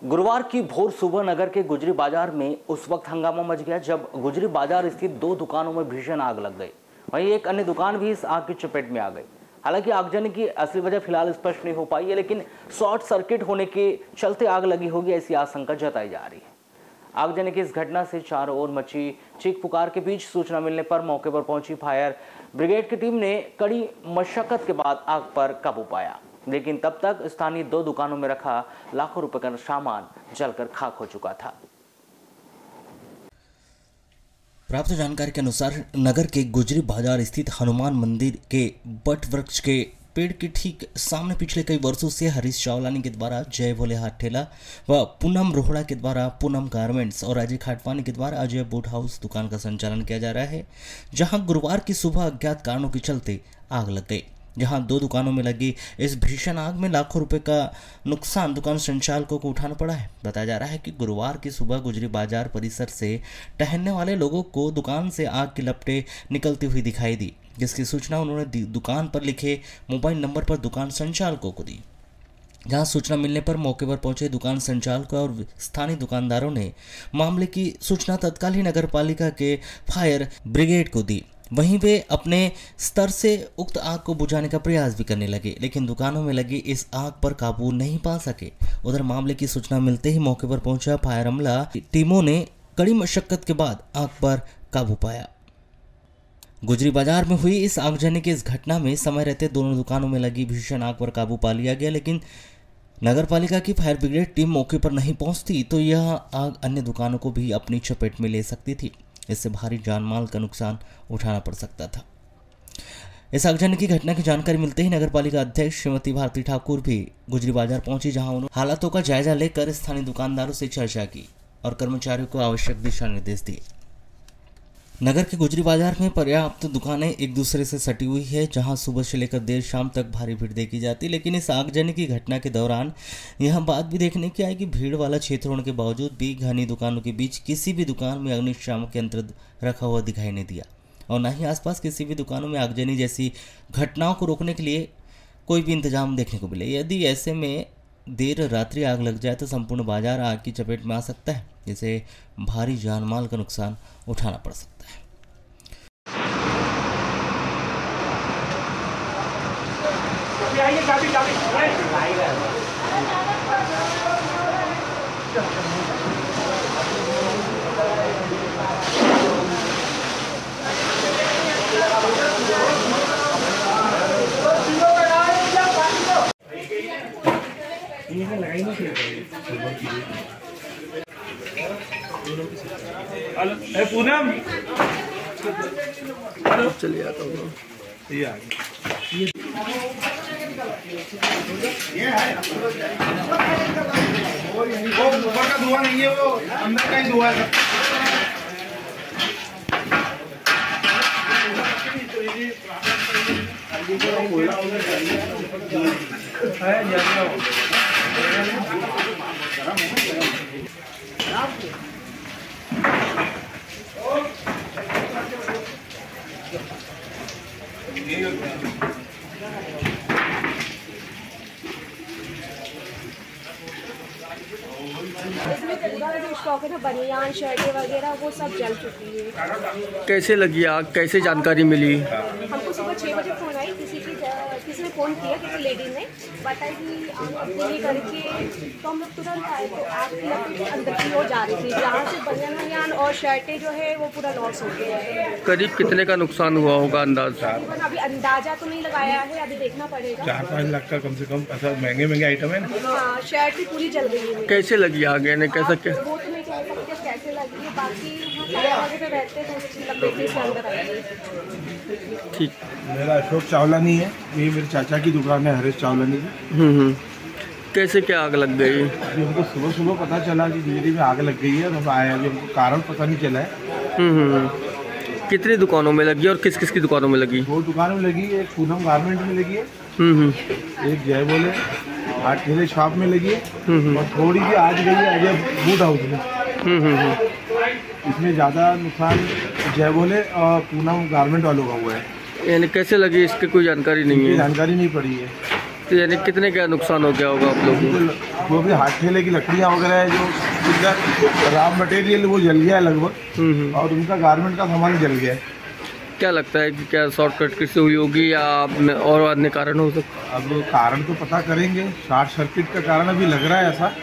गुरुवार की भोर सुबह नगर के गुजरी बाजार में उस वक्त हंगामा मच गया जब गुजरी बाजार स्थित 2 दुकानों में भीषण आग लग गई। वहीं एक अन्य दुकान भी इस आग की चपेट में आ गई। हालांकि आगजनी की असली वजह फिलहाल स्पष्ट नहीं हो पाई है, लेकिन शॉर्ट सर्किट होने के चलते आग लगी होगी ऐसी आशंका जताई जा रही है। आगजनी की इस घटना से चारों ओर मची चीख पुकार के बीच सूचना मिलने पर मौके पर पहुंची फायर ब्रिगेड की टीम ने कड़ी मशक्कत के बाद आग पर काबू पाया, लेकिन तब तक स्थानीय 2 दुकानों में रखा लाखों रुपए का सामान जलकर खाक हो चुका था। प्राप्त जानकारी के अनुसार नगर के गुजरी बाजार स्थित हनुमान मंदिर के बट वृक्ष के पेड़ के ठीक सामने पिछले कई वर्षों से हरीश चावलानी के द्वारा जय भोले हाथ ठेला व पूनम रोहड़ा के द्वारा पूनम गारमेंट्स और अजय खाटवानी के द्वारा अजय बूट हाउस दुकान का संचालन किया जा रहा है, जहां गुरुवार की सुबह अज्ञात कारणों के चलते आग लग गई। जहां 2 दुकानों में लगी इस भीषण आग में लाखों रुपए का नुकसान दुकान संचालकों को उठाना पड़ा है। बताया जा रहा है कि गुरुवार की सुबह गुजरी बाजार परिसर से टहलने वाले लोगों को दुकान से आग की लपटें निकलती हुई दिखाई दी, जिसकी सूचना उन्होंने दुकान पर लिखे मोबाइल नंबर पर दुकान संचालकों को दी। जहां सूचना मिलने पर मौके पर पहुंचे दुकान संचालकों और स्थानीय दुकानदारों ने मामले की सूचना तत्काल ही नगर पालिका के फायर ब्रिगेड को दी। वहीं वे अपने स्तर से उक्त आग को बुझाने का प्रयास भी करने लगे, लेकिन दुकानों में लगी इस आग पर काबू नहीं पा सके। उधर मामले की सूचना मिलते ही मौके पर पहुंचा फायर अमला टीमों ने कड़ी मशक्कत के बाद आग पर काबू पाया। गुजरी बाजार में हुई इस आगजनी की इस घटना में समय रहते दोनों दुकानों में लगी भीषण आग पर काबू पा लिया गया, लेकिन नगर पालिका की फायर ब्रिगेड टीम मौके पर नहीं पहुंचती तो यह आग अन्य दुकानों को भी अपनी चपेट में ले सकती थी। इससे भारी जानमाल का नुकसान उठाना पड़ सकता था। इस आगजनी की घटना की जानकारी मिलते ही नगर पालिका अध्यक्ष श्रीमती भारती ठाकुर भी गुजरी बाजार पहुंची, जहां उन्होंने हालातों का जायजा लेकर स्थानीय दुकानदारों से चर्चा की और कर्मचारियों को आवश्यक दिशा निर्देश दिए। नगर के गुजरी बाजार में पर्याप्त दुकानें एक दूसरे से सटी हुई है, जहां सुबह से लेकर देर शाम तक भारी भीड़ देखी जाती, लेकिन इस आगजनी की घटना के दौरान यह बात भी देखने की आई कि भीड़ वाला क्षेत्र होने के बावजूद भी घनी दुकानों के बीच किसी भी दुकान में अग्निशामक यंत्र रखा हुआ दिखाई नहीं दिया और न ही आसपास किसी भी दुकानों में आगजनी जैसी घटनाओं को रोकने के लिए कोई भी इंतजाम देखने को मिले। यदि ऐसे में देर रात्रि आग लग जाए तो संपूर्ण बाजार आग की चपेट में आ सकता है, जिसे भारी जानमाल का नुकसान उठाना पड़ सकता है। पूनम चलिए आता हूँ। ये आ गया। वो ऊपर का धुआं नहीं है, वो अंदर का ही धुआं है। इसमें पूरा जो स्टॉक है ना, बनियान शर्टें वगैरह वो सब जल चुकी है। कैसे लगी आग, कैसे जानकारी मिली? हमको सुबह 6 बजे फ़ोन आई, किसी ने फ़ोन किया, किसी लेडी ने बताया कि आग अपने करके, तो हम लोग तुरंत आए तो आग की लपटें अंदर की ओर जा रही थी, जहाँ से बनियान और शर्टें जो है वो पूरा लॉस हो गया है। करीब कितने का नुकसान हुआ होगा अंदाजा? अभी अंदाजा तो नहीं लगाया है, अभी देखना पड़ेगा। 4-5 लाख का कम से कम, ऐसा महंगे आइटम है ना। हाँ, शर्ट भी पूरी जल गई है। कैसे लगी आग, यानी कैसा क्या? वो तो नहीं कह सकते कैसे लगी है, बाकी हम पे बैठते हैं तो लपेटे से अंदर आई। ठीक। मेरा अशोक चावलानी है, ये मेरे चाचा की दुकान है हरीश चावलानी की। कैसे क्या आग लग गई? अभी हमको सुबह पता चला कि बिजली में आग लग गई है, और हम आए, अभी हमको कारण पता नहीं चला है। कितनी दुकानों में लगी और किस किस की दुकानों में लगी? 2 दुकानों में लगी है, एक पूनम गारमेंट में लगी है, एक जय बोले हाथ ठेले शॉप में लगी है, और थोड़ी सी आज गई है अजय बूट हाउस में। इसमें ज़्यादा नुकसान जय बोले और पूनम गारमेंट वालों का हुआ है। यानी कैसे लगी इसकी कोई जानकारी नहीं है? जानकारी नहीं पड़ी है। तो यानी कितने का नुकसान हो गया होगा आप लोगों को? जो भी हाथ ठेले की लकड़ियाँ वगैरह है, जो इधर रॉ मटेरियल वो जल गया है लगभग, और उनका गारमेंट का सामान जल गया है। क्या लगता है कि क्या शॉर्ट सर्किट से हुई होगी या और अन्य कारण हो सकता? अब कारण तो पता करेंगे, शॉर्ट सर्किट का कारण अभी लग रहा है ऐसा।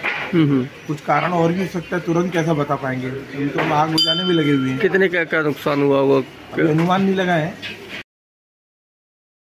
कुछ कारण और भी हो सकता है, तुरंत कैसा बता पाएंगे, अभी तो हम आग बुझाने भी लगे हुए हैं। कितने क्या नुकसान हुआ होगा? अनुमान नहीं लगा है।